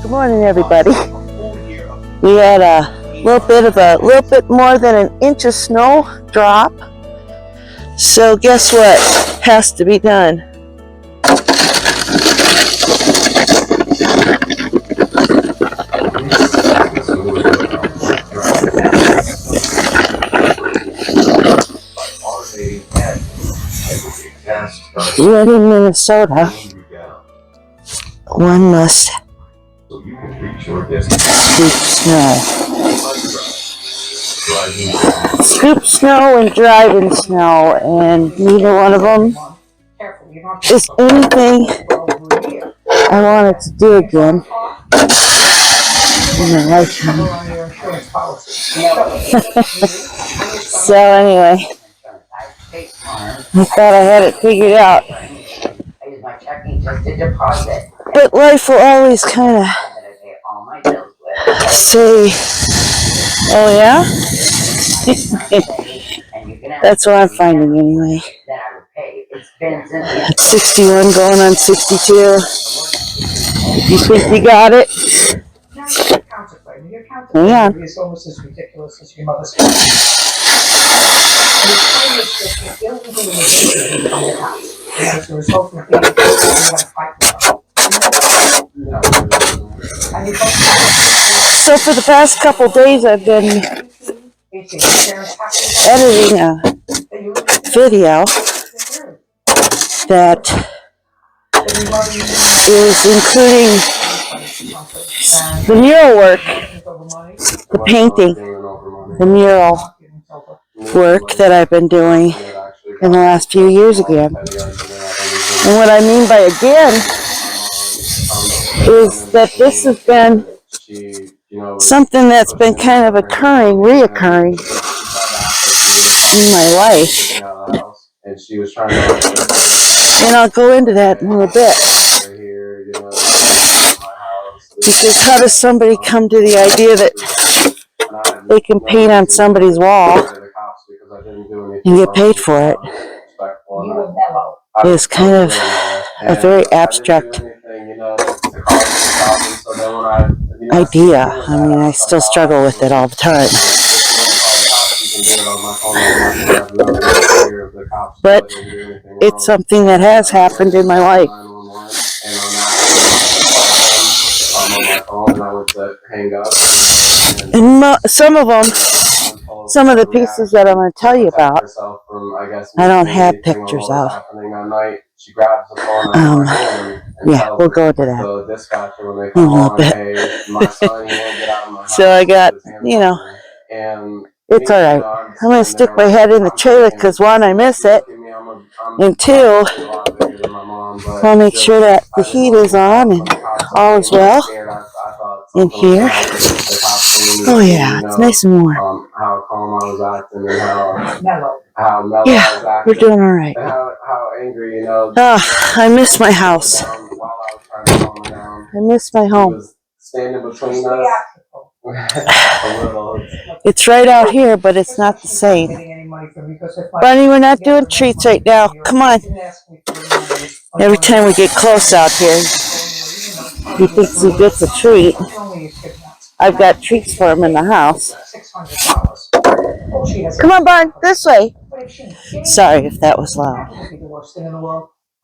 Good morning, everybody. We had a little bit more than an inch of snow drop. So guess what has to be done? When in Minnesota, one must scoop snow. Scoop snow and drive in snow, and neither one of them is anything I wanted to do again in my lifetime. So anyway, I thought I had it figured out. But life will always kind of say, oh yeah? That's what I'm finding anyway. It's 61 going on 62. You think you got it? Hang on. It's almost as ridiculous as your mother's. So for the past couple days I've been editing a video that is including the mural work, the painting, the mural work that I've been doing in the last few years again. And what I mean by again is that this has been something that's been kind of reoccurring in my life. And I'll go into that in a little bit. Because how does somebody come to the idea that they can paint on somebody's wall and get paid for it? It's kind of a very abstract idea. I mean, I still struggle with it all the time. But it's something that has happened in my life. And some of the pieces that I'm going to tell you about, I don't have pictures of. Yeah, we'll go into that in a little bit. So I got, it's all right. I'm going to stick my head in the trailer because one, I miss it, and two, I'll make sure that the heat is on and all is well in here. Oh yeah, it's nice and warm. How calm I was acting and how mellow yeah, I was acting. we're doing all right. How angry, Oh, I miss my house. I miss my home. Standing between us. It's right out here, but it's not the same. Bunny, we're not doing treats right now. Come on. Every time we get close out here, he thinks he gets a treat. I've got treats for him in the house. Come on, Barn, this way. Sorry if that was loud.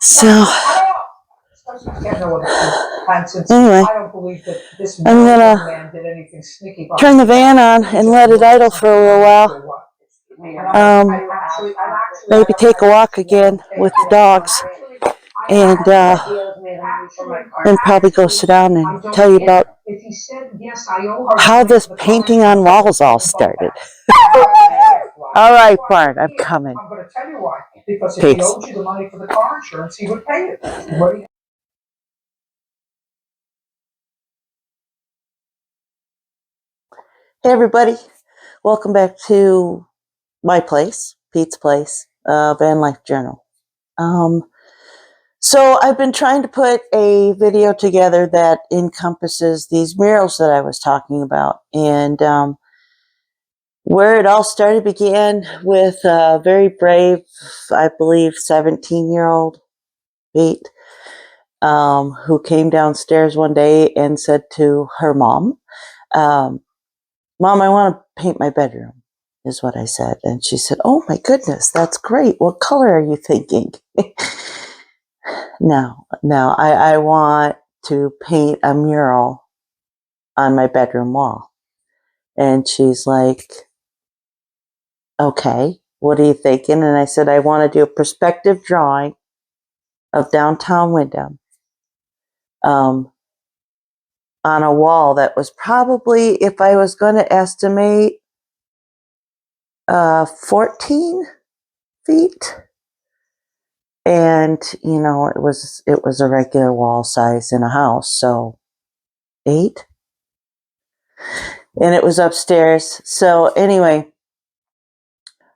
So, anyway, I'm gonna turn the van on and let it idle for a little while. Maybe take a walk again with the dogs, and then probably go sit down and tell you about how this painting on walls all started. All right, Bart, I'm coming. I'm going to tell you why. Because if he owed you the money for the car insurance, he would pay it. Hey, everybody. Welcome back to my place, Pete's Place, Van Life Journal. So I've been trying to put a video together that encompasses these murals that I was talking about. And where it all started began with a very brave, I believe, 17-year-old Pete. who came downstairs one day and said to her mom, Mom, I want to paint my bedroom, is what I said. And she said, oh my goodness, that's great. What color are you thinking? No, I want to paint a mural on my bedroom wall. And she's like, okay, what are you thinking? And I said, I want to do a perspective drawing of downtown Wyndham on a wall that was probably, if I was going to estimate, 14 feet. And, you know, it was a regular wall size in a house, so 8. And it was upstairs. So anyway,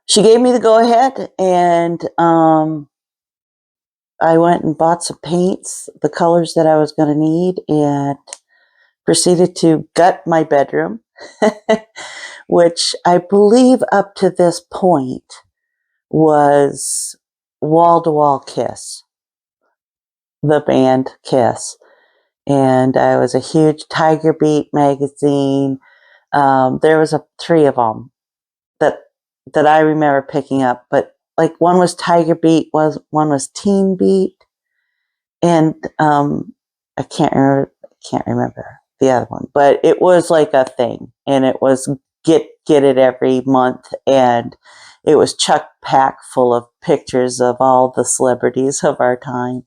she gave me the go ahead, and I went and bought some paints, the colors that I was going to need, and proceeded to gut my bedroom, which I believe up to this point was wall-to-wall Kiss, the band Kiss. And I was a huge Tiger Beat magazine. There was 3 of them that I remember picking up, but like one was Tiger Beat, one was Teen Beat, and I can't remember the other one, but it was like a thing, and it was get it every month, and it was chuck packed full of pictures of all the celebrities of our time.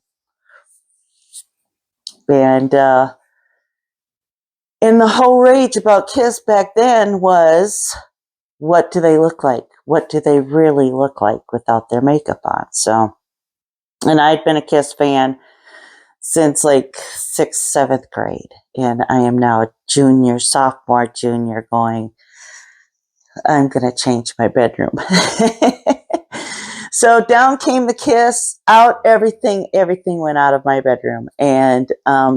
And the whole rage about Kiss back then was, what do they look like? What do they really look like without their makeup on? So, and I'd been a Kiss fan since like 6th, 7th grade. And I am now a sophomore, junior going, I'm going to change my bedroom. So down came the Kiss, out everything went out of my bedroom. And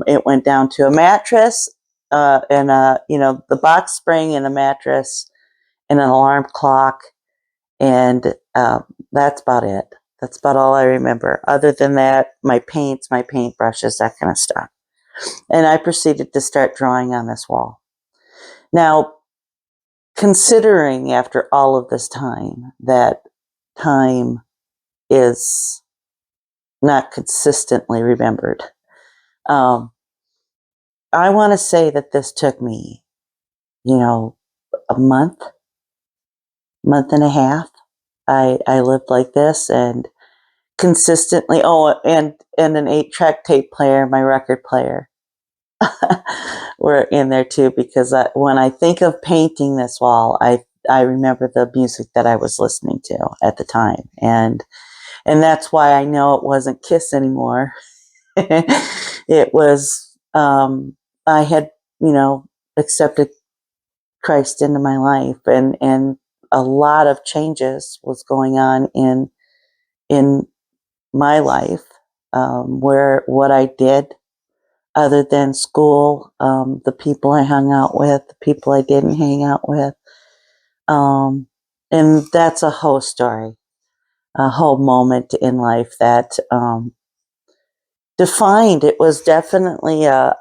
it went down to a mattress, and the box spring and a mattress and an alarm clock. And that's about it. That's about all I remember. Other than that, my paints, my paintbrushes, that kind of stuff. And I proceeded to start drawing on this wall. Now, considering after all of this time that time is not consistently remembered, I want to say that this took me, a month and a half. I lived like this, and consistently, and an 8-track tape player, my record player, were in there too, because when I think of painting this wall, I remember the music that I was listening to at the time, and that's why I know it wasn't Kiss anymore. It was, I had, accepted Christ into my life, and a lot of changes was going on in my life, where what I did other than school, the people I hung out with, the people I didn't hang out with. And that's a whole story, a whole moment in life that defined. It was definitely a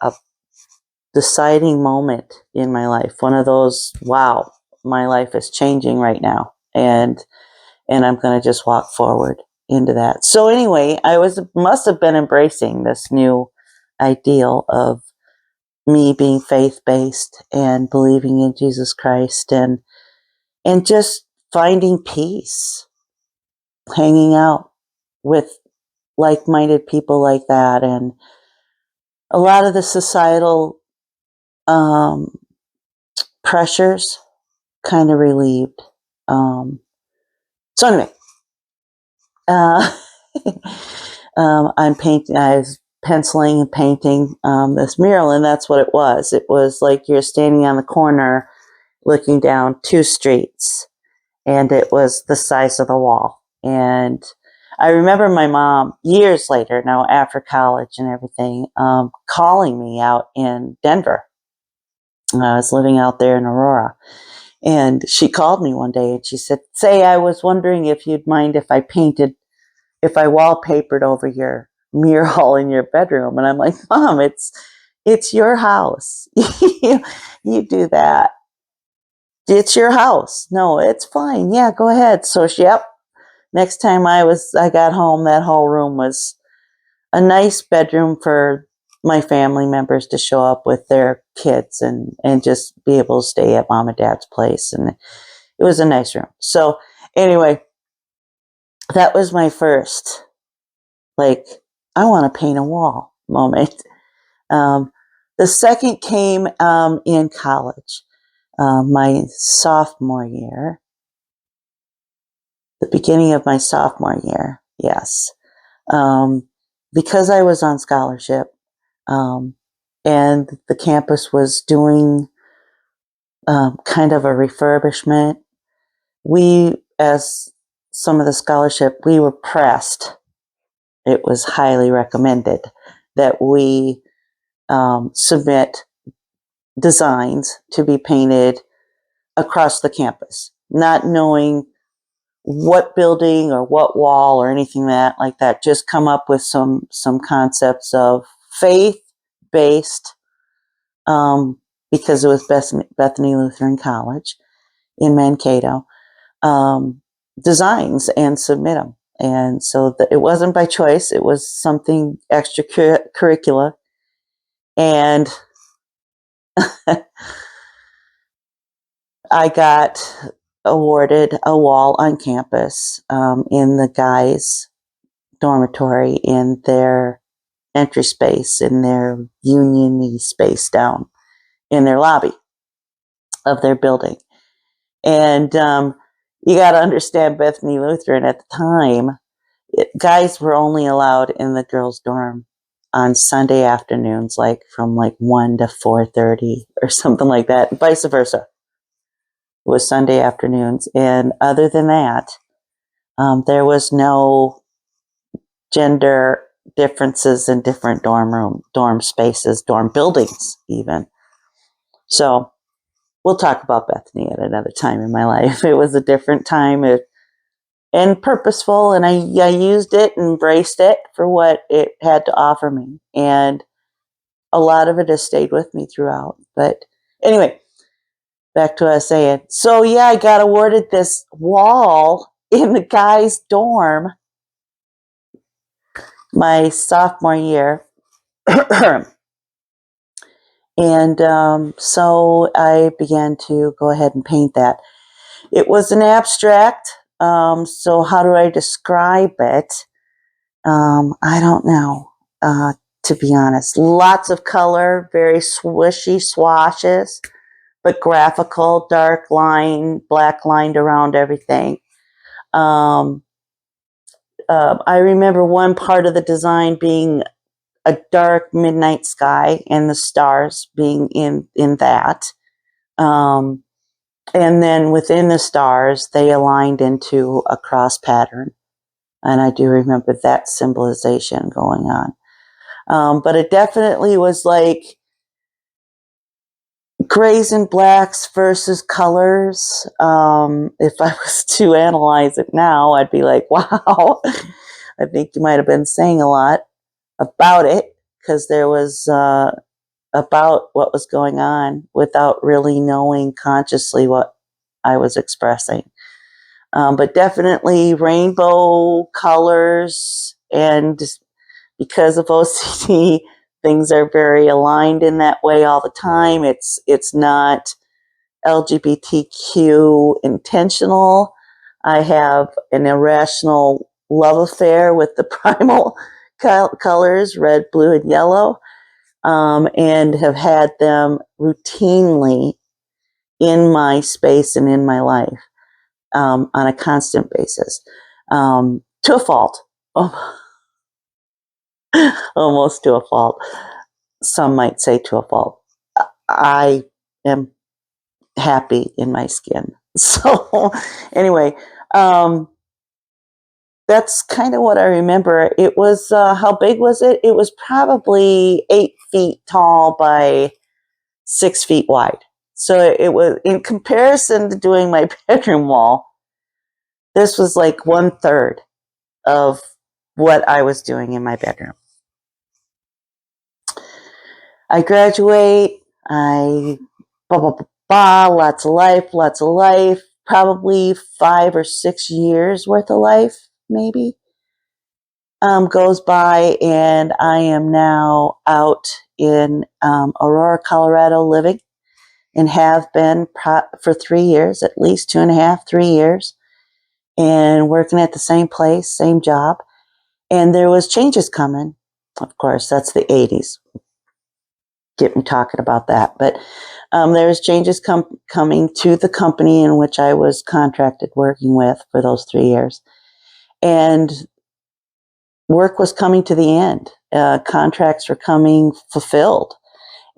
deciding moment in my life. One of those, wow, my life is changing right now. And I'm going to just walk forward into that. So anyway, I must have been embracing this new ideal of me being faith-based and believing in Jesus Christ, and just finding peace, hanging out with like-minded people like that, and a lot of the societal pressures kind of relieved. So anyway, I'm painting. I was penciling and painting this mural, and that's what it was. It was like you're standing on the corner looking down 2 streets, and it was the size of the wall. And I remember my mom years later, now after college and everything, calling me out in Denver. I was living out there in Aurora, and she called me one day and she said, "Say, I was wondering if you'd mind if I wallpapered over your mural in your bedroom. And I'm like, Mom, it's your house. You do that. It's your house. No, it's fine. Yeah, go ahead. So, yep. Next time I got home, that whole room was a nice bedroom for my family members to show up with their kids and just be able to stay at Mom and Dad's place. And it was a nice room. So anyway, that was my first, like, I want to paint a wall moment. The second came in college, my sophomore year, the beginning of my sophomore year, yes. Because I was on scholarship, and the campus was doing kind of a refurbishment, we, as some of the scholarship, we were pressed. It was highly recommended that we submit designs to be painted across the campus, not knowing what building or what wall or anything like that. Just come up with some concepts of faith-based, because it was Bethany Lutheran College in Mankato, designs and submit them. And so it wasn't by choice. It was something extracurricular. And I got awarded a wall on campus in the guys' dormitory, in their entry space, in their union-y space down in their lobby of their building. And you got to understand, Bethany Lutheran at the time, guys were only allowed in the girls' dorm on Sunday afternoons, like from 1 to 4:30 or something like that, vice versa. It was Sunday afternoons. And other than that, there was no gender differences in different dorm spaces, dorm buildings even. So we'll talk about Bethany at another time in my life. It was a different time and purposeful, and I used it and embraced it for what it had to offer me. And a lot of it has stayed with me throughout. But anyway, back to what I was saying. So yeah, I got awarded this wall in the guys' dorm my sophomore year. And so I began to go ahead and paint that. It was an abstract. So how do I describe it? I don't know, to be honest. Lots of color, very swishy swashes, but graphical, dark line, black lined around everything. I remember one part of the design being a dark midnight sky and the stars being in that. And then within the stars, they aligned into a cross pattern. And I do remember that symbolization going on. But it definitely was like grays and blacks versus colors. If I was to analyze it now, I'd be like, wow, I think you might have been saying a lot about it, because there was about what was going on without really knowing consciously what I was expressing. But definitely rainbow colors, and because of OCD, things are very aligned in that way all the time. It's not LGBTQ intentional. I have an irrational love affair with the primal colors, red, blue, and yellow, and have had them routinely in my space and in my life, on a constant basis, to a fault. Almost to a fault. Some might say to a fault. I am happy in my skin. So anyway, that's kind of what I remember. It was, how big was it? It was probably 8 feet tall by 6 feet wide. So it was, in comparison to doing my bedroom wall, this was like 1/3 of what I was doing in my bedroom. I graduate, blah, blah, blah, blah, lots of life, probably 5 or 6 years worth of life, maybe, goes by, and I am now out in Aurora, Colorado living, and have been for 3 years, at least 2.5, 3 years, and working at the same place, same job. And there was changes coming. Of course, that's the 80s. Get me talking about that. But there's changes coming to the company in which I was contracted working with for those 3 years. And work was coming to the end. Contracts were coming fulfilled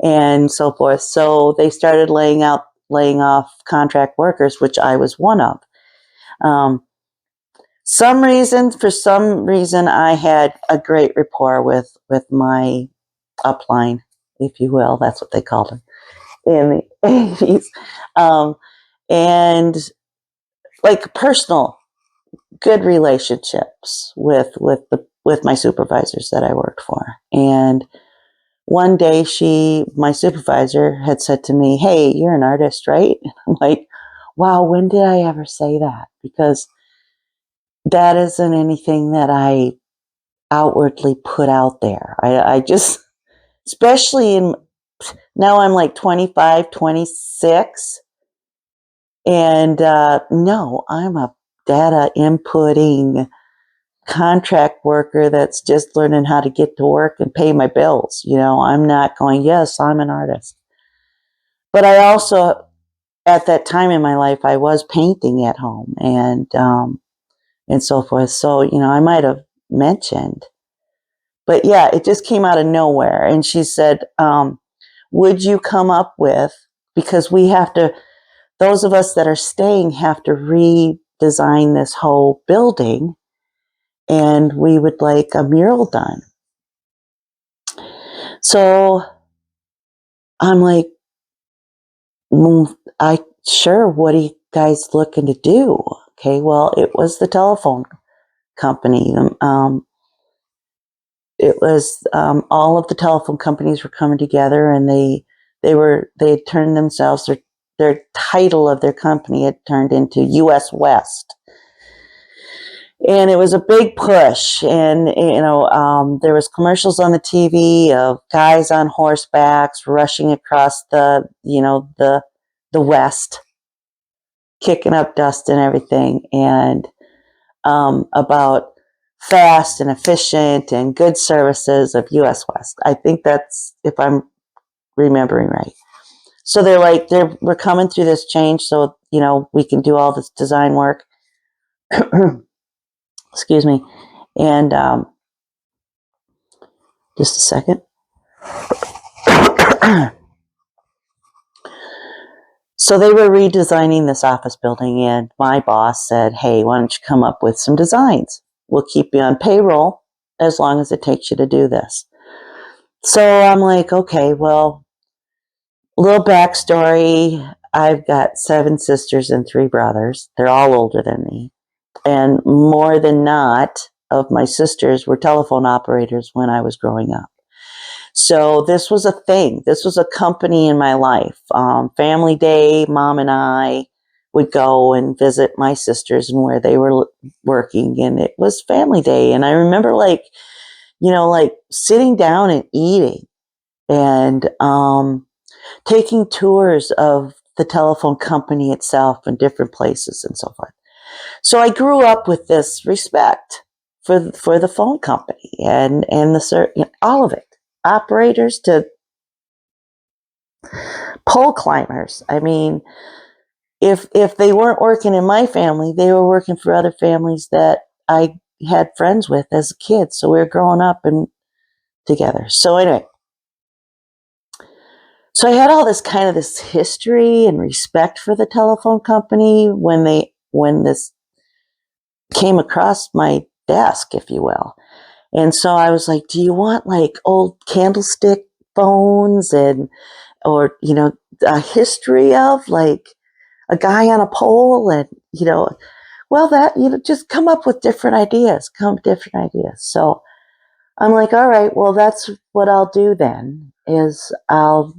and so forth. So they started laying off contract workers, which I was one of. For some reason, I had a great rapport with my upline, if you will. That's what they called her in the 80s. And like personal, good relationships with my supervisors that I worked for. And one day my supervisor had said to me, "Hey, you're an artist, right?" And I'm like, wow, when did I ever say that? Because that isn't anything that I outwardly put out there. I just, especially now I'm like 25, 26. And no, I'm a data inputting contract worker that's just learning how to get to work and pay my bills. I'm not going, yes, I'm an artist. But I also, at that time in my life, I was painting at home and so forth. So, I might have mentioned. But yeah, it just came out of nowhere. And she said, would you come up with, because those of us that are staying have to redesign this whole building, and we would like a mural done. So I'm like, sure, what are you guys looking to do? Okay, well, it was the telephone company. It was all of the telephone companies were coming together, and they had turned themselves, their title of their company had turned into US West. And it was a big push, and there was commercials on the TV of guys on horsebacks rushing across the West, kicking up dust and everything, and about fast and efficient and good services of US West. I think that's, if I'm remembering right. So they're like, we're coming through this change, so we can do all this design work. Excuse me. And just a second. So they were redesigning this office building, and my boss said, "Hey, why don't you come up with some designs? We'll keep you on payroll as long as it takes you to do this." So I'm like, okay, well, little backstory. I've got 7 sisters and 3 brothers. They're all older than me. And more than not, of my sisters were telephone operators when I was growing up. So this was a thing. This was a company in my life. Family Day, Mom and I would go and visit my sisters and where they were working. And it was Family Day. And I remember like sitting down and eating and taking tours of the telephone company itself in different places and so forth. So I grew up with this respect for the phone company and all of it, operators to pole climbers. I mean, if they weren't working in my family, they were working for other families that I had friends with as a kid. So we were growing up and together. So anyway, so I had all this kind of this history and respect for the telephone company when this came across my desk, if you will. And so I was like, do you want like old candlestick phones or a history of like a guy on a pole? And, well, that, just come up with different ideas, So I'm like, all right, well, that's what I'll do then, is I'll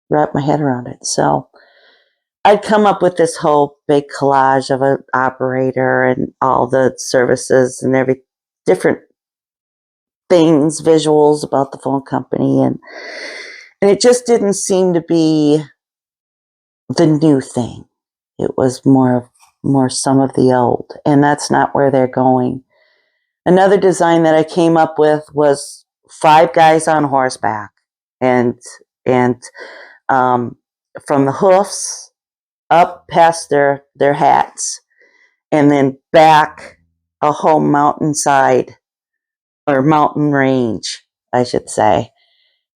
wrap my head around it. So I'd come up with this whole big collage of an operator and all the services and every different things, visuals about the phone company. And it just didn't seem to be the new thing. It was more some of the old, and that's not where they're going. Another design that I came up with was 5 guys on horseback, and from the hoofs up past their hats, and then back a whole mountainside or mountain range, I should say,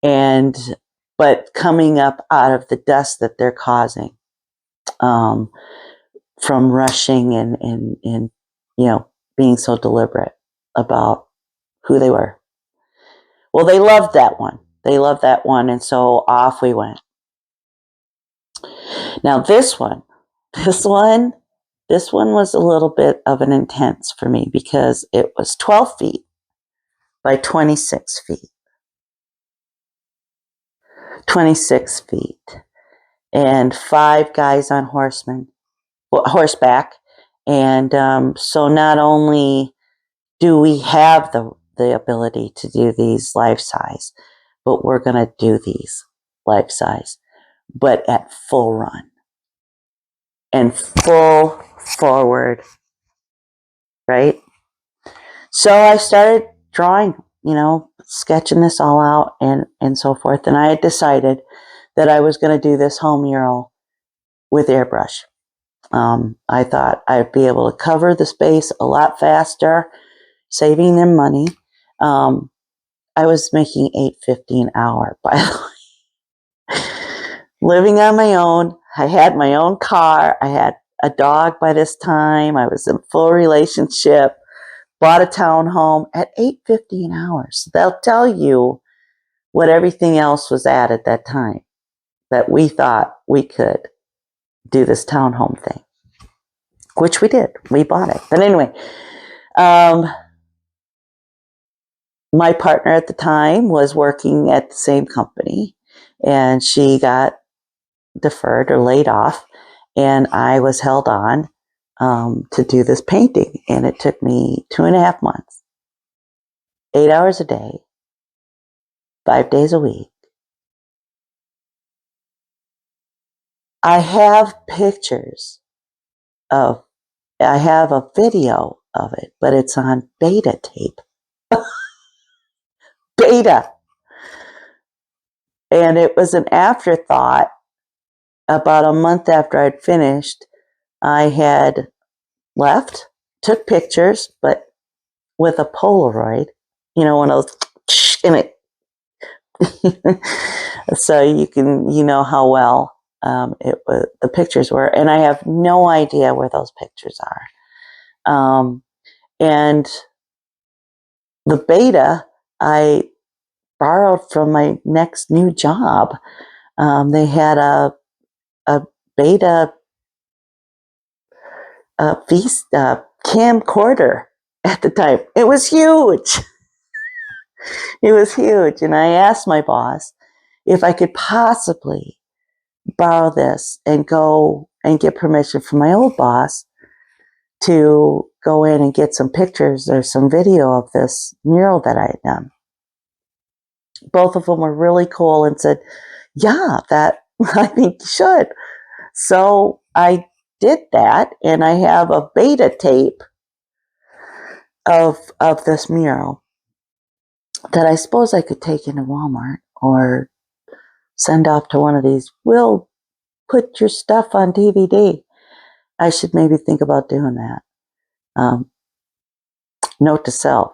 but coming up out of the dust that they're causing. From rushing and being so deliberate about who they were. Well, they loved that one. And so off we went. Now this one was a little bit of an intense for me because it was 12 feet by 26 feet. 26 feet. And 5 guys on horseback. And so not only do we have the ability to do these life size, but we're going to do these life size, but at full run and full forward, right? So I started drawing, sketching this all out and so forth. And I had decided that I was going to do this whole mural with airbrush. I thought I'd be able to cover the space a lot faster, saving them money. I was making $8.50 an hour, by the way. Living on my own. I had my own car. I had a dog by this time. I was in full relationship. Bought a townhome at $8.50 an hour. So they'll tell you what everything else was at that time, that we thought we could do this townhome thing, which we did. We bought it. But anyway, my partner at the time was working at the same company, and she got deferred or laid off, and I was held on to do this painting, and it took me 2.5 months, 8 hours a day, 5 days a week. I have I have a video of it, but it's on beta tape. Beta. And it was an afterthought. About a month after I'd finished, I had left, took pictures, but with a Polaroid, one of those, in it. So you know how well the pictures were, and I have no idea where those pictures are. And the beta I borrowed from my next new job. They had a beta camcorder at the time. It was huge. It was huge. And I asked my boss if I could possibly borrow this and go and get permission from my old boss to go in and get some pictures or some video of this mural that I had done. Both of them were really cool and said, yeah, that I think you should. So I did that, and I have a beta tape of this mural that I suppose I could take into Walmart or send off to one of these. We'll put your stuff on DVD. I should maybe think about doing that. Note to self,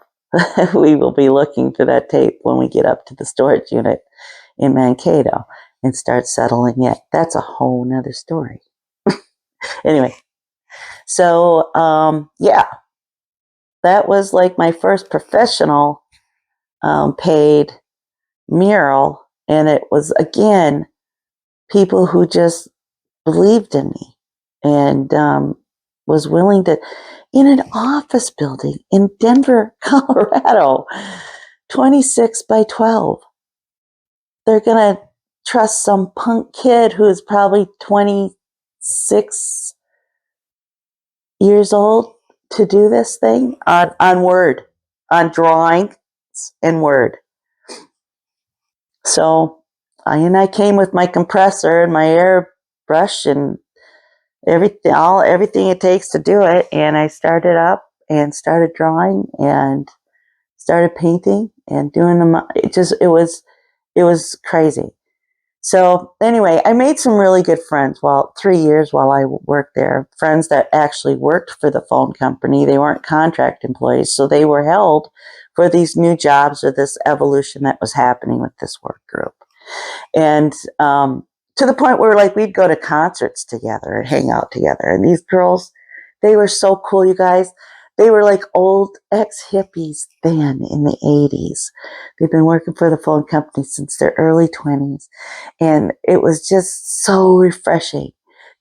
we will be looking for that tape when we get up to the storage unit in Mankato and start settling it. That's a whole nother story. Anyway, so yeah, that was like my first professional paid mural, and it was, again, people who just believed in me and was willing to, in an office building in Denver, Colorado, 26 by 12. They're going to trust some punk kid who is probably 26 years old to do this thing on Word, on drawing and Word. So I came with my compressor and my airbrush and everything it takes to do it. And I started up and started drawing and started painting and doing them. It was crazy. So anyway, I made some really good friends 3 years while I worked there. Friends that actually worked for the phone company. They weren't contract employees, so they were held for these new jobs or this evolution that was happening with this work group. And to the point where like we'd go to concerts together and hang out together. And these girls, they were so cool, you guys. They were like old ex-hippies then in the 80s. They've been working for the phone company since their early 20s. And it was just so refreshing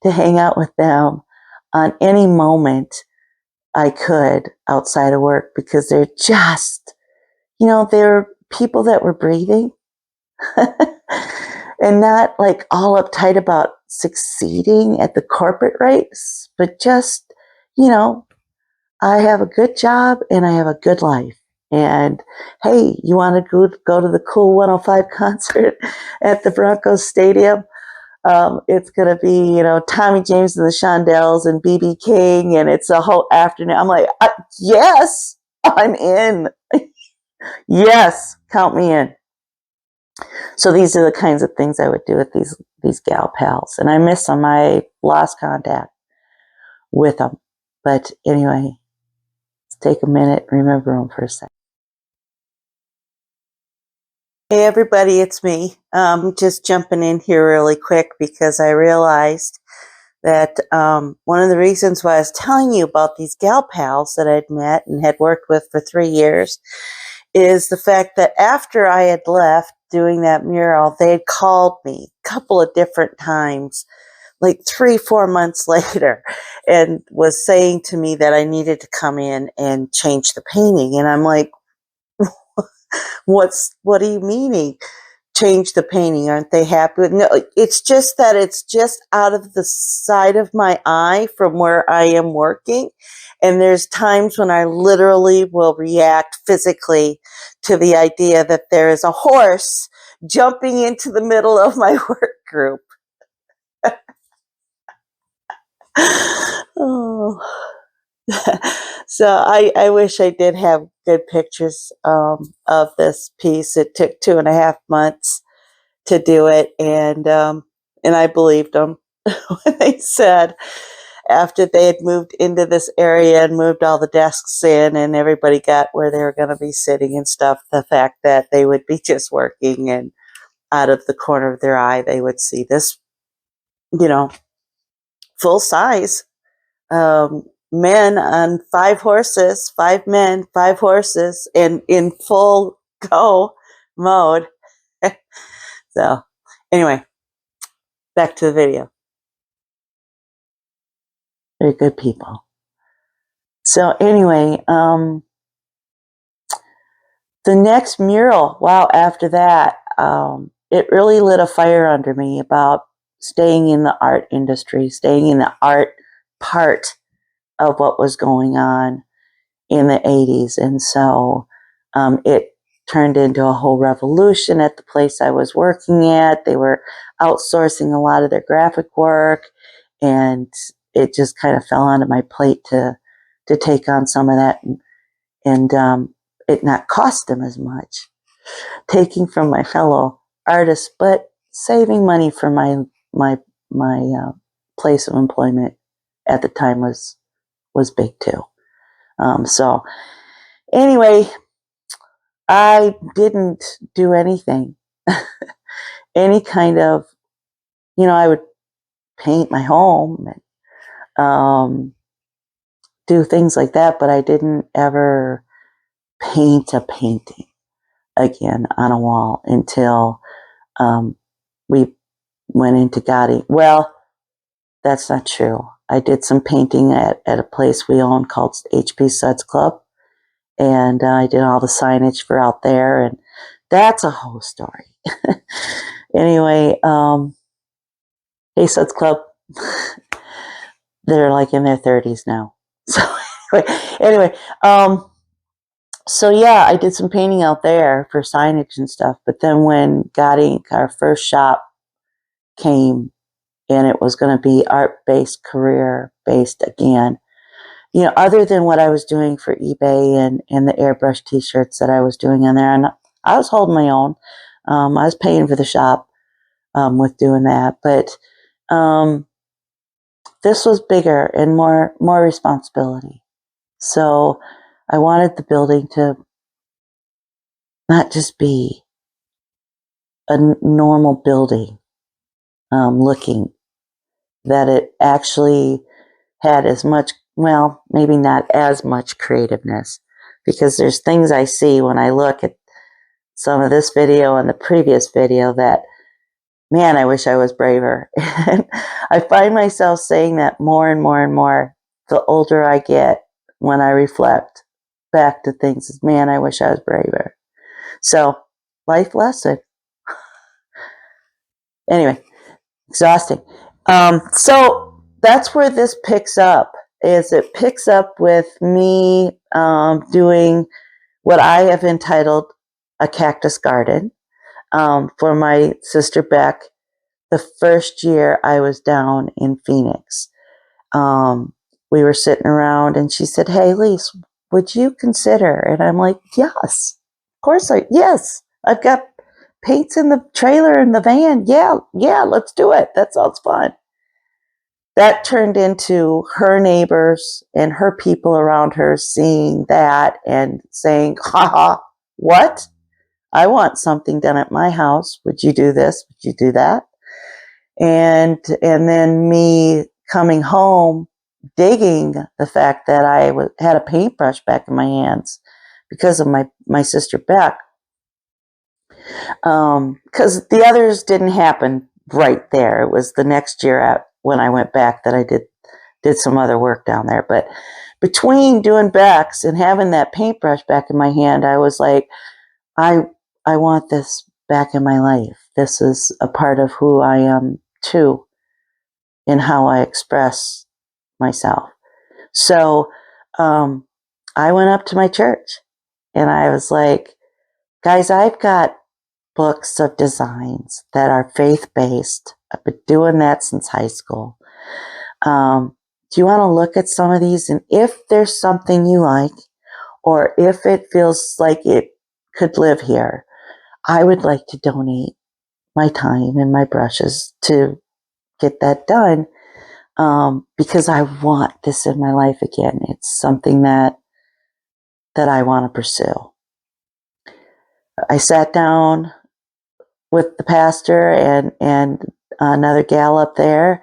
to hang out with them on any moment I could outside of work, because they're just, they're people that were breathing and not like all uptight about succeeding at the corporate race, but just, I have a good job and I have a good life. And hey, you want to go to the cool 105 concert at the Broncos Stadium? It's going to be, Tommy James and the Shondells and BB King, and it's a whole afternoon. I'm like, yes, I'm in. Yes, count me in. So these are the kinds of things I would do with these gal pals. And I miss them. I lost contact with them. But anyway, let's take a minute and remember them for a second. Hey everybody, it's me. Just jumping in here really quick because I realized that one of the reasons why I was telling you about these gal pals that I'd met and had worked with for 3 years is the fact that after I had left doing that mural, they had called me a couple of different times, like 3-4 months later, and was saying to me that I needed to come in and change the painting. And I'm like, what are you meaning? Change the painting? Aren't they happy with? No, it's just that it's just out of the side of my eye from where I am working. And there's times when I literally will react physically to the idea that there is a horse jumping into the middle of my work group. Oh. So I wish I did have good pictures of this piece. It took 2.5 months to do it, and I believed them when they said after they had moved into this area and moved all the desks in and everybody got where they were going to be sitting and stuff, the fact that they would be just working and out of the corner of their eye they would see this, full size men on 5 horses, 5 men, 5 horses, and in full go mode. So anyway, back to the video. They're good people. So anyway, the next mural, wow, after that, it really lit a fire under me about staying in the art industry, staying in the art part of what was going on in the 80s. And so it turned into a whole revolution at the place I was working at. They were outsourcing a lot of their graphic work, and it just kind of fell onto my plate to take on some of that and it not cost them as much, taking from my fellow artists, but saving money for my place of employment at the time was big too. So anyway, I didn't do anything, any kind of, I would paint my home and do things like that, but I didn't ever paint a painting again on a wall until we went into Gotti. Well, that's not true. I did some painting at a place we own called HP Suds Club. And I did all the signage for out there. And that's a whole story. Anyway, Hey Suds Club, they're like in their 30s now. So anyway, so yeah, I did some painting out there for signage and stuff. But then when God Inc., our first shop, came, and it was going to be art-based, career-based again, you know, other than what I was doing for eBay and the airbrush t-shirts that I was doing in there, and I was holding my own. I was paying for the shop with doing that, but this was bigger and more responsibility. So I wanted the building to not just be a normal building looking, that it actually had as much, well, maybe not as much creativeness, because there's things I see when I look at some of this video and the previous video that, man, I wish I was braver. And I find myself saying that more and more and more the older I get when I reflect back to things. Man, I wish I was braver. So, life lesson. Anyway, exhausting. So that's where this picks up. Is it picks up with me doing what I have entitled a cactus garden for my sister Beck. The first year I was down in Phoenix, we were sitting around and she said, "Hey, Lise, would you consider?" And I'm like, "Yes, of course yes. I've got paints in the trailer in the van. Yeah, let's do it. That sounds fun." That turned into her neighbors and her people around her seeing that and saying, "Ha, what? I want something done at my house. Would you do this? Would you do that?" And then me coming home, digging the fact that I had a paintbrush back in my hands because of my sister Beck. Because the others didn't happen right there. It was the next year when I went back that I did some other work down there. But between doing Beck's and having that paintbrush back in my hand, I was like, I want this back in my life. This is a part of who I am too, in how I express myself. So I went up to my church and I was like, "Guys, I've got books of designs that are faith-based. I've been doing that since high school. Do you want to look at some of these? And if there's something you like, or if it feels like it could live here, I would like to donate my time and my brushes to get that done, because I want this in my life again. It's something that I want to pursue." I sat down with the pastor and another gal up there,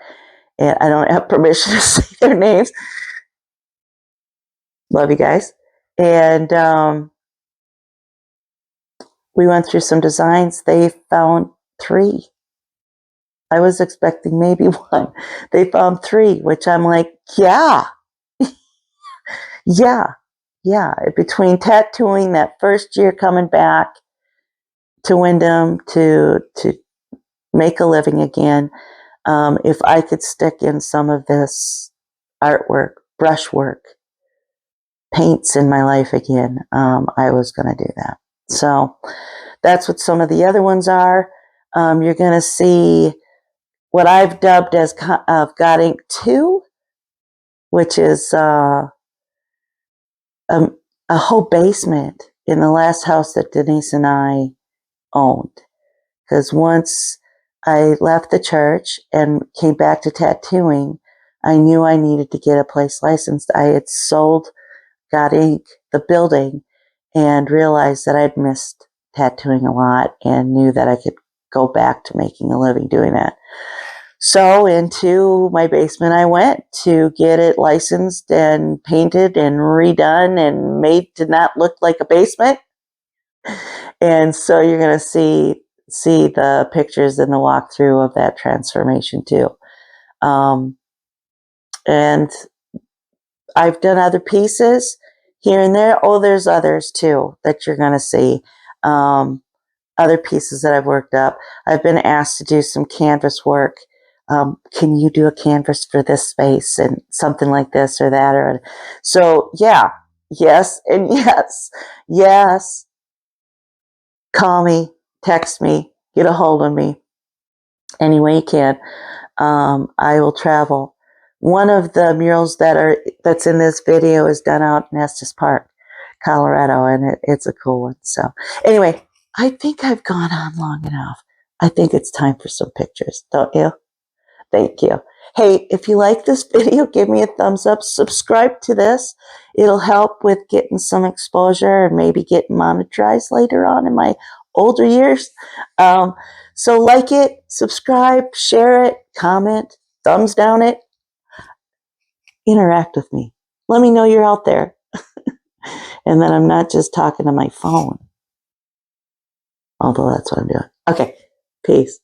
and I don't have permission to say their names. Love you guys. And we went through some designs. They found 3. I was expecting maybe 1. They found 3, which I'm like, yeah. Between tattooing that first year coming back to Wyndham to make a living again, if I could stick in some of this artwork, brushwork, paints in my life again, I was going to do that. So that's what some of the other ones are. You're going to see what I've dubbed as God Inc. 2, which is a whole basement in the last house that Denise and I owned. Because once I left the church and came back to tattooing, I knew I needed to get a place licensed. I had sold God Inc., the building, and realized that I'd missed tattooing a lot and knew that I could go back to making a living doing that. So into my basement I went to get it licensed and painted and redone and made to not look like a basement. And so you're going to see the pictures in the walkthrough of that transformation too. And I've done other pieces here and there. Oh, there's others too that you're going to see. Other pieces that I've worked up. I've been asked to do some canvas work. Can you do a canvas for this space and something like this or that? Or so, yeah, yes, and yes, yes. Call me, text me, get a hold of me any way you can. I will travel. One of the murals that's in this video is done out in Estes Park, Colorado, and it's a cool one. So anyway, I think I've gone on long enough. I think it's time for some pictures, don't you? Thank you. Hey, if you like this video, give me a thumbs up. Subscribe to this. It'll help with getting some exposure and maybe getting monetized later on in my older years. So like it, subscribe, share it, comment, thumbs down it. Interact with me. Let me know you're out there. And then I'm not just talking to my phone. Although that's what I'm doing. Okay, peace.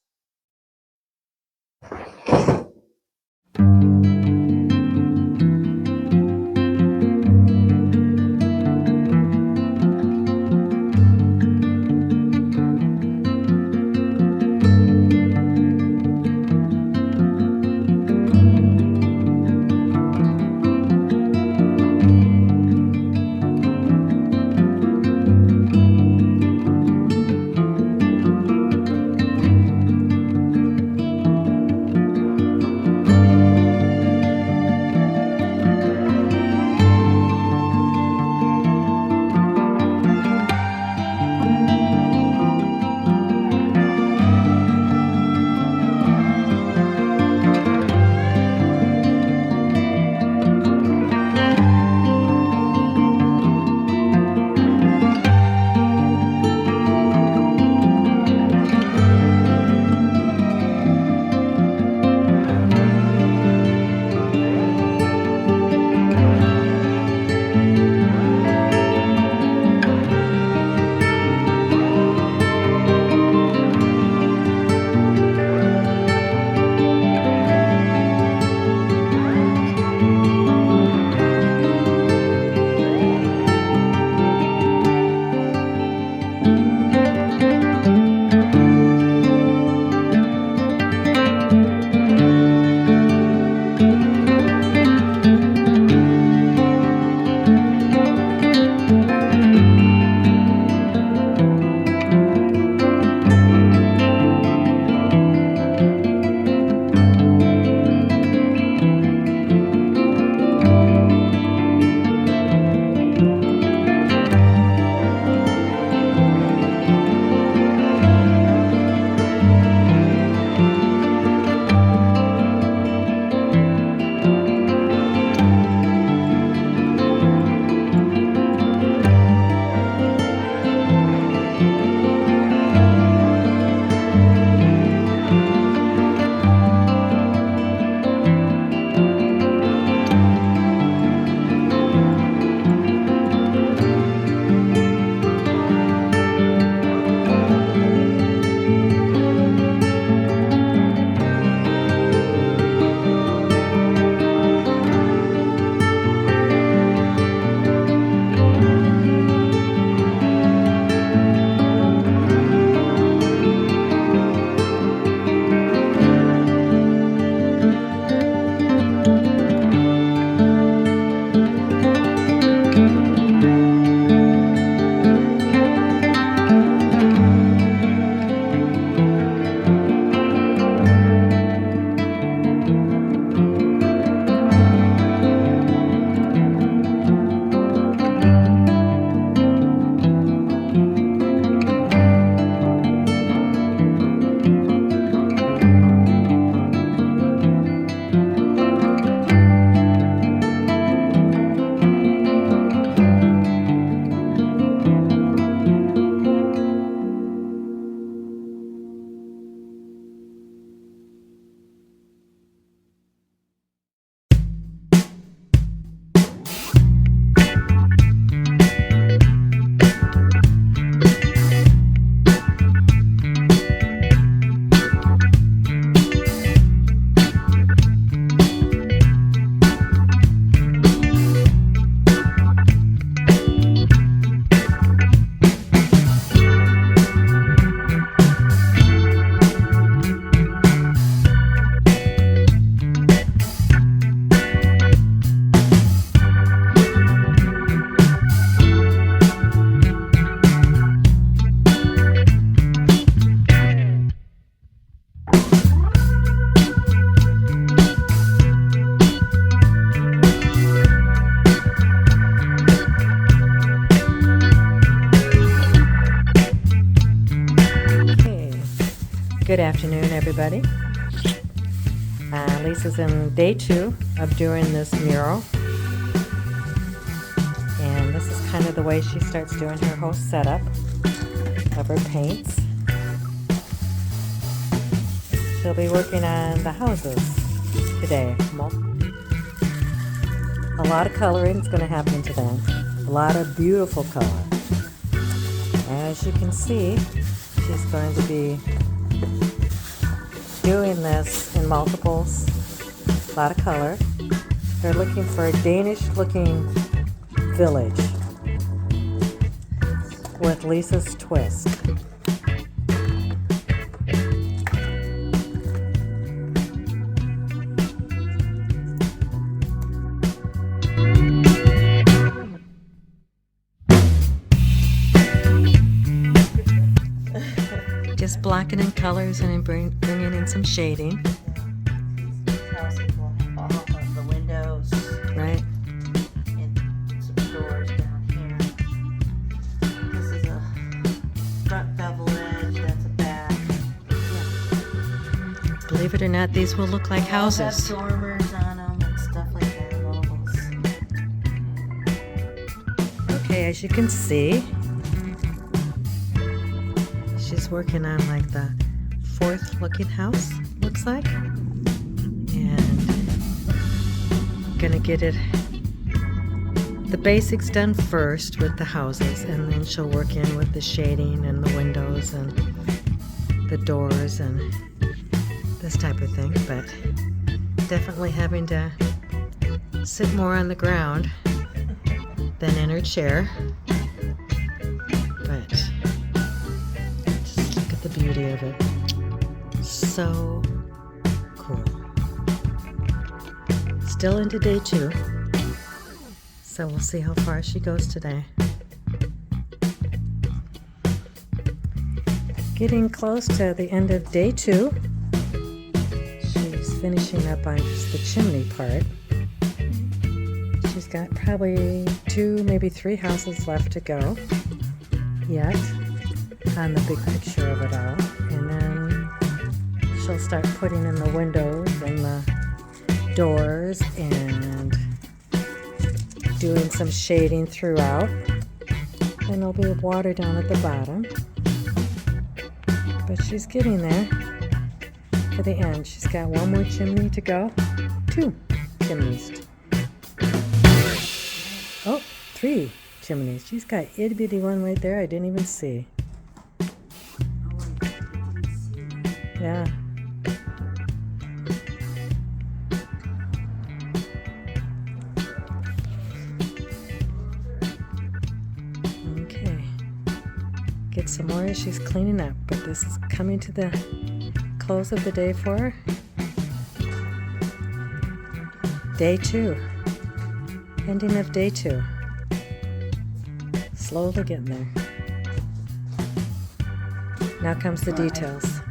Good afternoon, everybody. Lisa's in day 2 of doing this mural. And this is kind of the way she starts doing her whole setup of her paints. She'll be working on the houses today. A lot of coloring is going to happen today. A lot of beautiful color. As you can see, she's going to be doing this in multiples. A lot of color. They're looking for a Danish-looking village with Lisa's twist. Just blocking in colors and bringing in some shading. The windows, right? And some doors down here. This is a front bevel edge, that's a back. Yeah. Believe it or not, these will look like houses. Have dormers on them and stuff like that. Logos. Okay, as you can see, she's working on like the 4th looking house, looks like. And gonna get the basics done first with the houses, and then she'll work in with the shading and the windows and the doors and this type of thing. But definitely having to sit more on the ground than in her chair. But just look at the beauty of it. So cool. Still into day 2. So we'll see how far she goes today. Getting close to the end of day 2. She's finishing up on just the chimney part. She's got probably 2, maybe 3 houses left to go yet on the big picture of it all. And then she'll start putting in the windows and the doors and doing some shading throughout. And there'll be water down at the bottom. But she's getting there for the end. She's got 1 more chimney to go. 2 chimneys. Oh, 3 chimneys. She's got itty bitty one right there I didn't even see. Yeah. Okay. Get some more as she's cleaning up, but this is coming to the close of the day for her. Day 2. Ending of day 2. Slowly getting there. Now comes the details.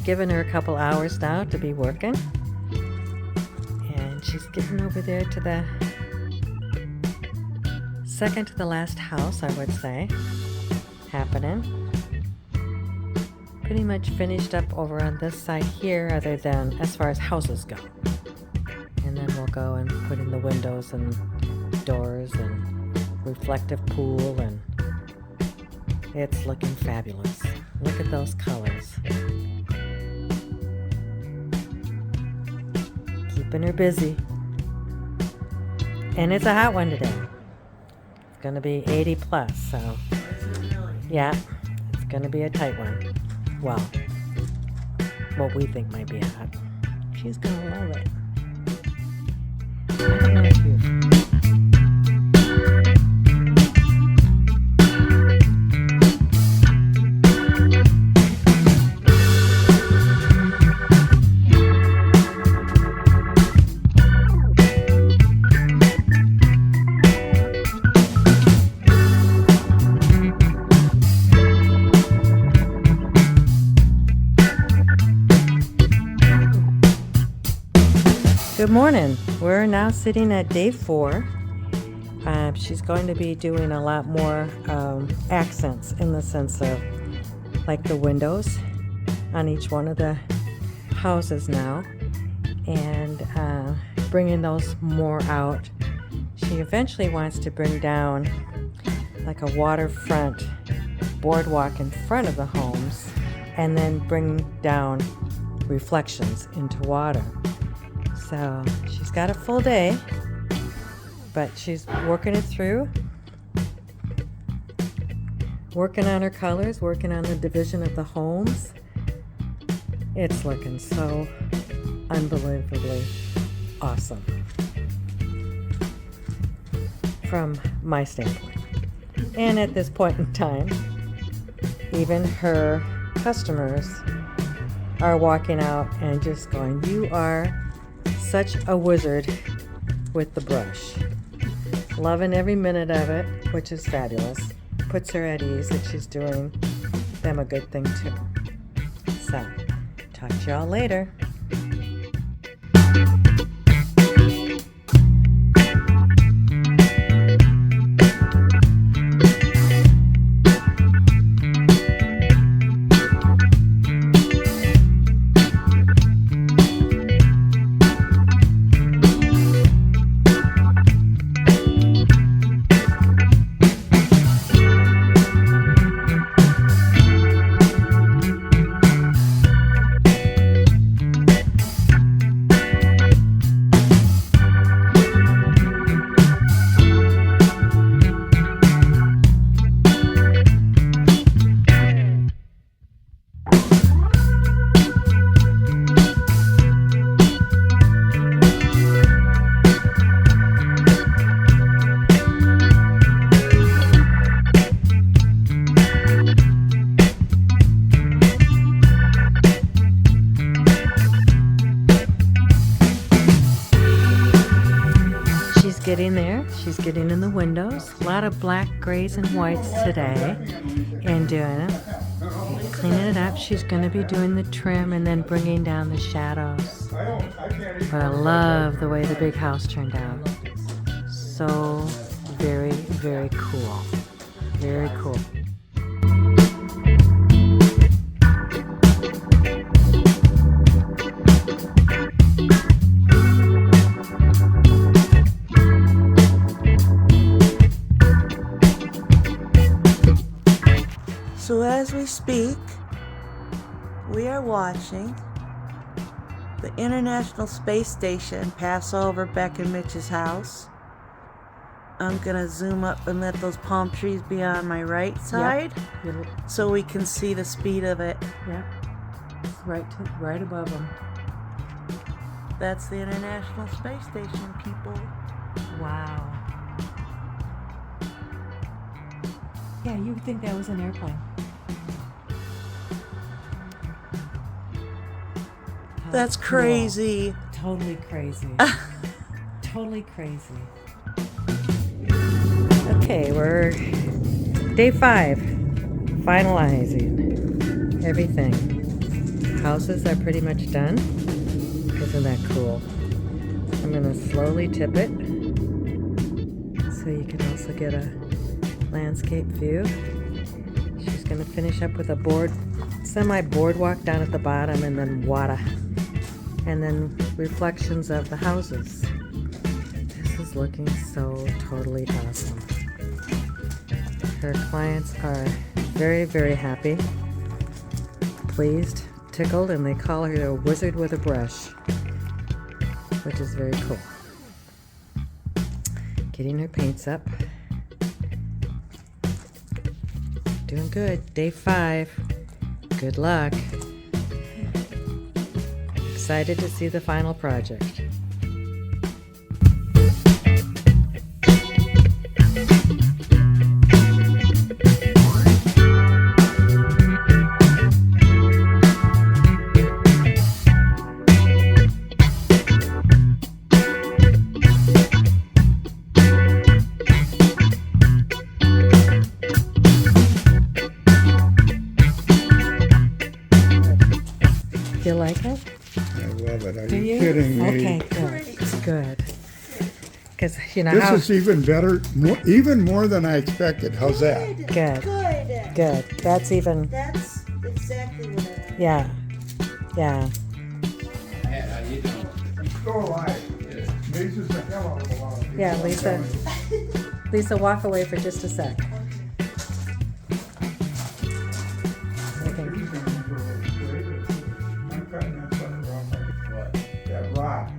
Given her a couple hours now to be working, and she's getting over there to the second to the last house, I would say, happening. Pretty much finished up over on this side here, other than as far as houses go. And then we'll go and put in the windows and doors and reflective pool, and it's looking fabulous. Look at those colors. Keeping her busy. And it's a hot one today. It's going to be 80 plus, so yeah, it's going to be a tight one. Well, what we think might be hot. She's going to love it. I don't know if you Good morning. We're now sitting at day 4. She's going to be doing a lot more accents in the sense of like the windows on each one of the houses now, and bringing those more out. She eventually wants to bring down like a waterfront boardwalk in front of the homes and then bring down reflections into water. So she's got a full day, but she's working it through, working on her colors, working on the division of the homes. It's looking so unbelievably awesome from my standpoint. And at this point in time, even her customers are walking out and just going, "You are such a wizard with the brush." Loving every minute of it, which is fabulous. Puts her at ease that she's doing them a good thing too. So, talk to y'all later. Getting there. She's getting in the windows. A lot of black, grays, and whites today. And doing it. Cleaning it up. She's going to be doing the trim and then bringing down the shadows. But I love the way the big house turned out. So very, very cool. Very cool. So as we speak, we are watching the International Space Station pass over Beck and Mitch's house. I'm gonna zoom up and let those palm trees be on my right side, Yep. so we can see the speed of it. Yeah. Right above them. That's the International Space Station, people. Wow. Yeah, you would think that was an airplane. How That's cool. crazy. Totally crazy. Totally crazy. Okay, we're day 5. Finalizing everything. Houses are pretty much done. Isn't that cool? I'm going to slowly tip it so you can also get a landscape view. She's going to finish up with a semi-boardwalk down at the bottom, and then water, and then reflections of the houses. This is looking so totally awesome. Her clients are very, very happy, pleased, tickled, and they call her a wizard with a brush, which is very cool. Getting her paints up. Doing good. Day 5. Good luck. Excited to see the final project. Do you like it? I love it. Are Do you you? kidding me? Okay, good. Good. Because you know This how. is even better, even more than I expected. How's that? Good. Good. Good. That's even. That's exactly what I want. Yeah. Yeah. Still alive. Amazes the hell out of a lot of people. Yeah, Lisa. Lisa, walk away for just a sec. I'm cutting that sucker off like that rock.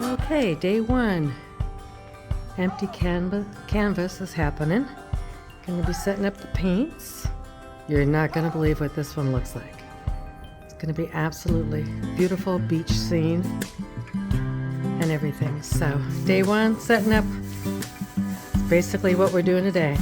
Okay, day one. Empty canvas is happening. Gonna be setting up the paints. You're not gonna believe what this one looks like. It's gonna be absolutely beautiful beach scene and everything. So day one, setting up. It's basically what we're doing today.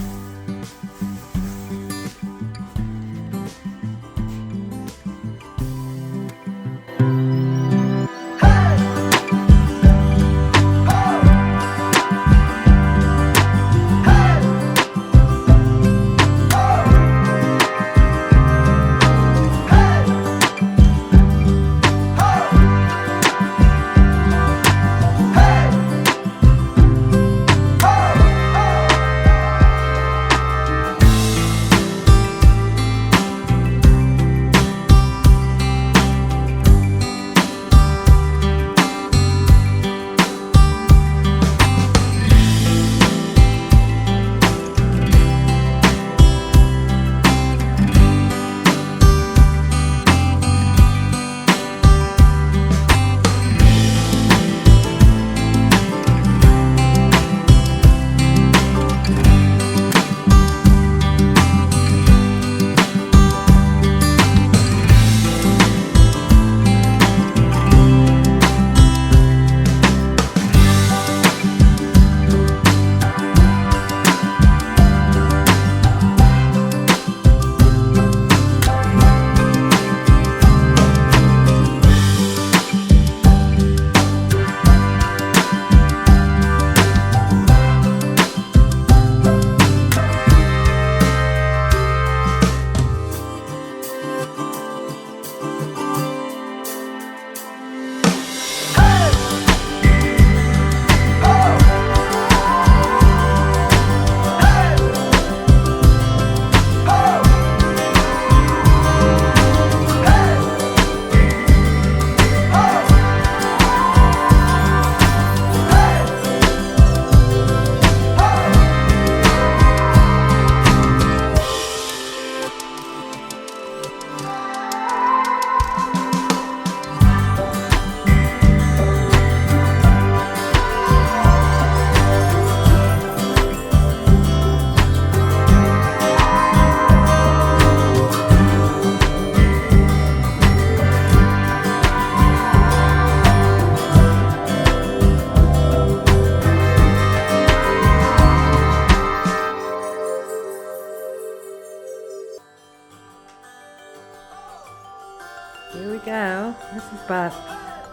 Here we go. This is about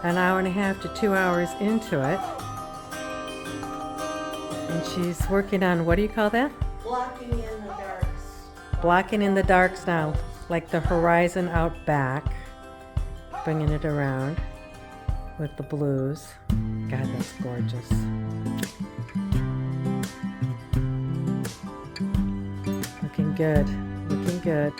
an hour and a half to 2 hours into it. And she's working on, what do you call that? Blocking in the darks. Blocking in the darks now, like the horizon out back. Bringing it around with the blues. God, that's gorgeous. Looking good, looking good.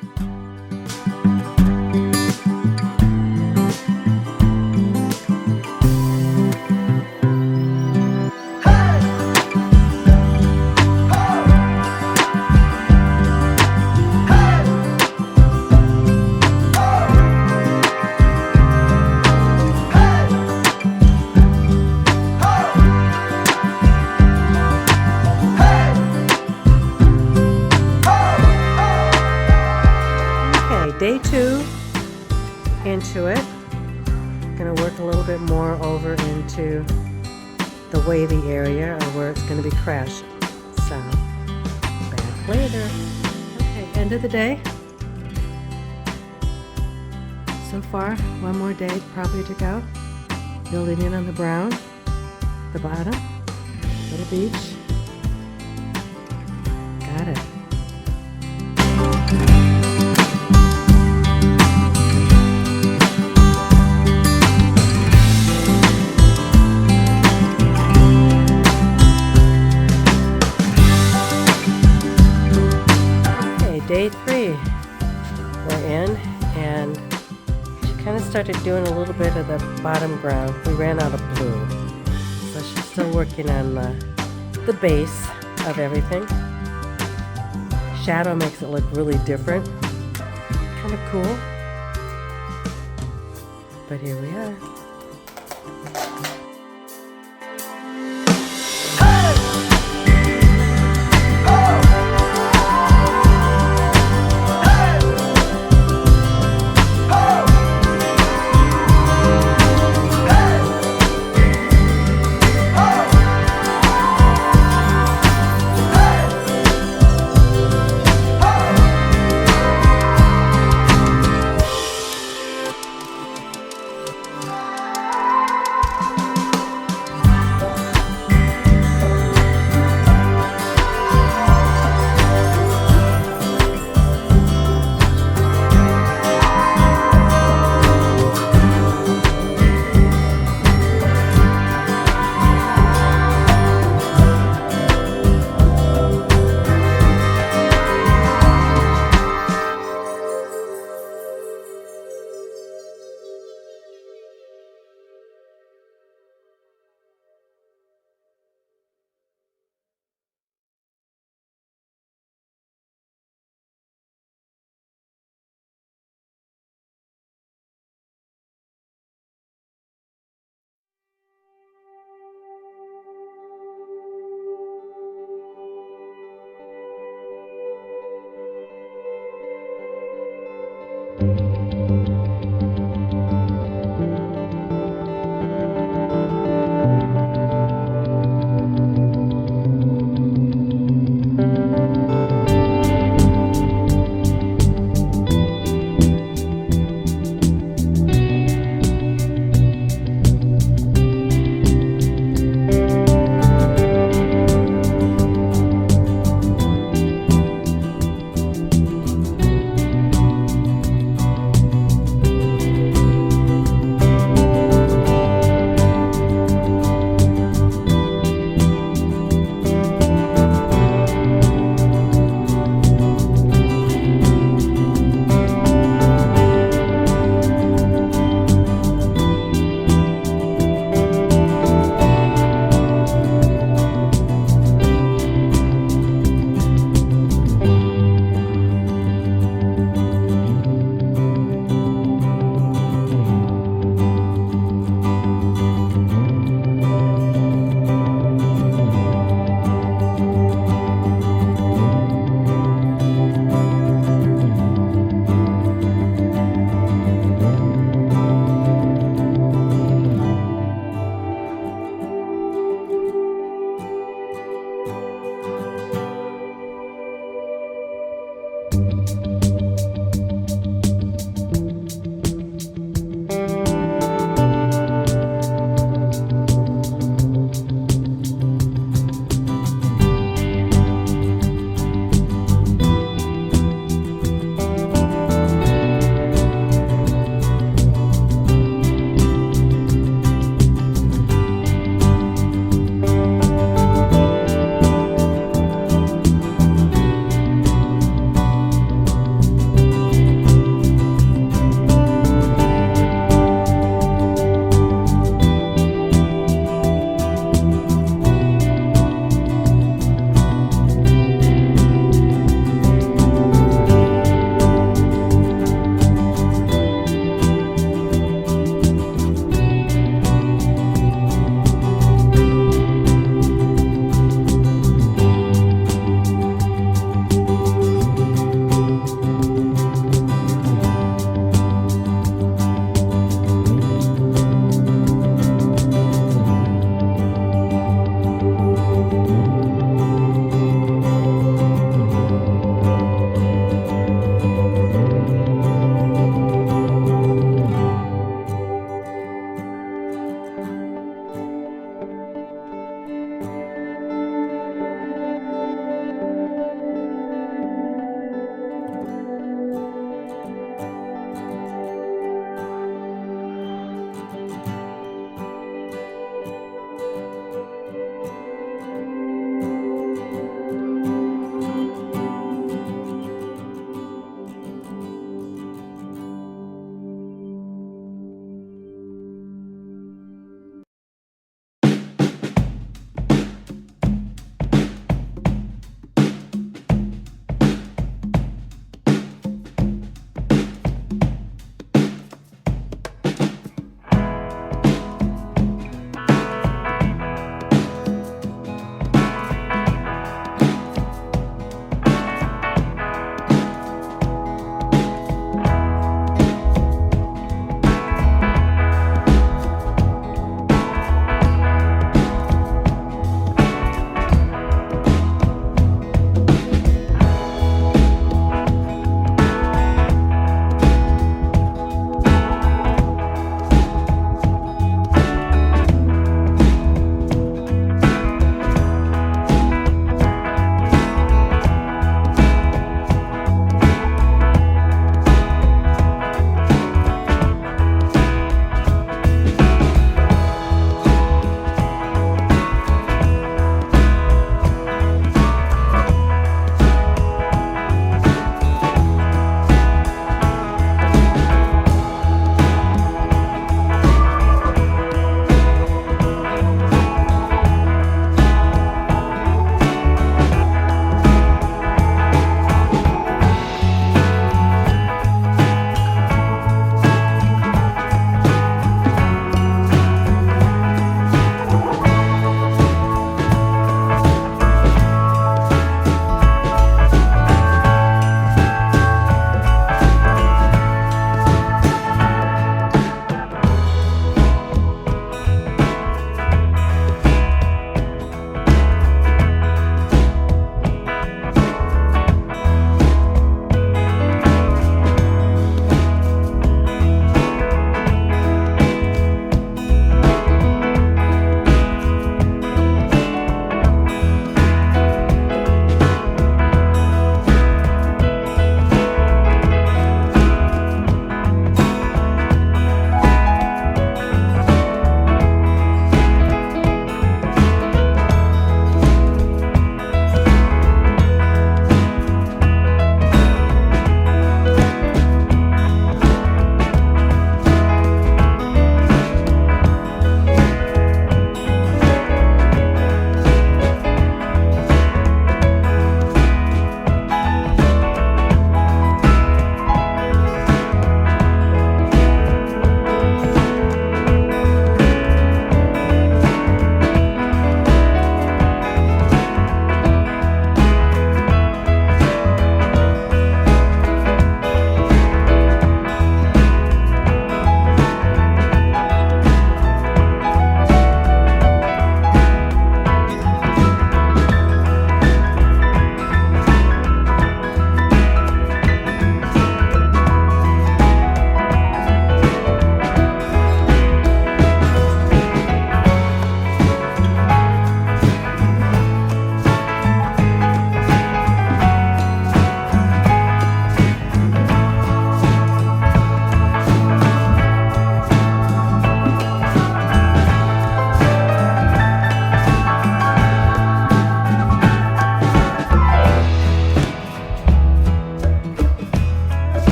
Okay, day 2 into it. Gonna work a little bit more over into the wavy area, or where it's gonna be crashing. So, back later. Okay, end of the day. So far, one more day probably to go. Building in on the brown, the bottom, little beach. Got it. Day 3, we're in, and she kind of started doing a little bit of the bottom ground. We ran out of blue, so she's still working on the base of everything. Shadow makes it look really different, kind of cool, but here we are.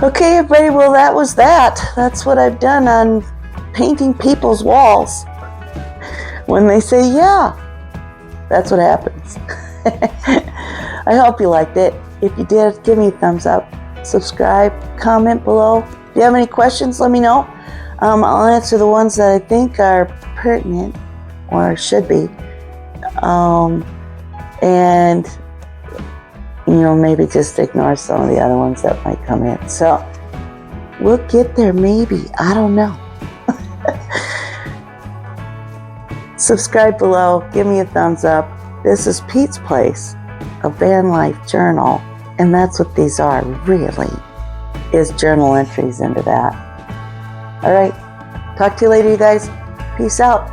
Okay, everybody, well, that was that. That's what I've done on painting people's walls. When they say, yeah, that's what happens. I hope you liked it. If you did, give me a thumbs up. Subscribe, comment below. If you have any questions, let me know. I'll answer the ones that I think are pertinent or should be. And maybe just ignore some of the other ones that might come in. So we'll get there, maybe. I don't know. Subscribe below. Give me a thumbs up. This is Pete's Place, a van life journal. And that's what these are, really, is journal entries into that. All right. Talk to you later, you guys. Peace out.